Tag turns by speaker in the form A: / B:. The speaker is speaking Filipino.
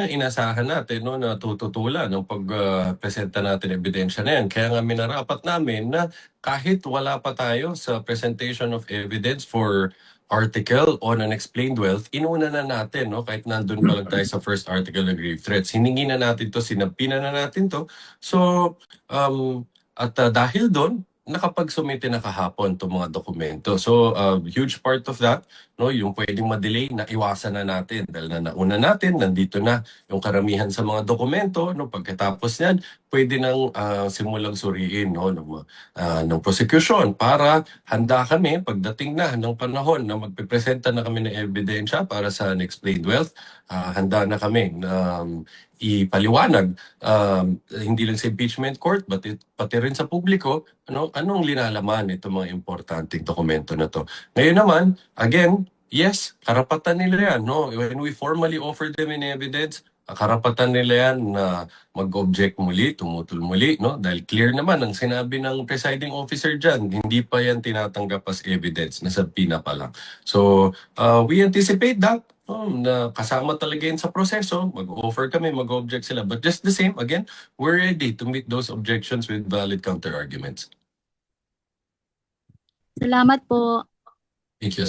A: inasahan natin no, na tututulan ng pag-presenta natin ebidensya na yan. Kaya nga minarapat namin na kahit wala pa tayo sa presentation of evidence for article on unexplained wealth, inuna na natin, no? Kahit nandun pa lang tayo sa first article ng grave threats. Hiningi na natin to, sinampinan na natin to. So, dahil doon, nakapag-sumite na kahapon itong mga dokumento. So, huge part of that, no, yung pwedeng ma-delay, na iwasan na natin. Dahil na nauna natin, nandito na yung karamihan sa mga dokumento. No, pagkatapos yan, pwede nang simulang suriin no, ng prosecution para handa kami pagdating na ng panahon na magpipresenta na kami ng ebidensya para sa unexplained wealth. Handa na kami na ipaliwanag hindi lang sa impeachment court pati rin sa publiko anong linalaman itong mga importanteng dokumento na to. Ngayon naman, again, yes, karapatan nila yan. No? When we formally offer them in evidence, karapatan nila yan na mag-object muli, tumutol muli. No? Dahil clear naman ang sinabi ng presiding officer dyan, hindi pa yan tinatanggap as evidence, nasa PINA pa lang. So, we anticipate that. Na kasama talaga yun sa proseso, mag-offer kami, mag-object sila. But just the same, again, we're ready to meet those objections with valid counter-arguments.
B: Salamat po.
A: Thank you, sir.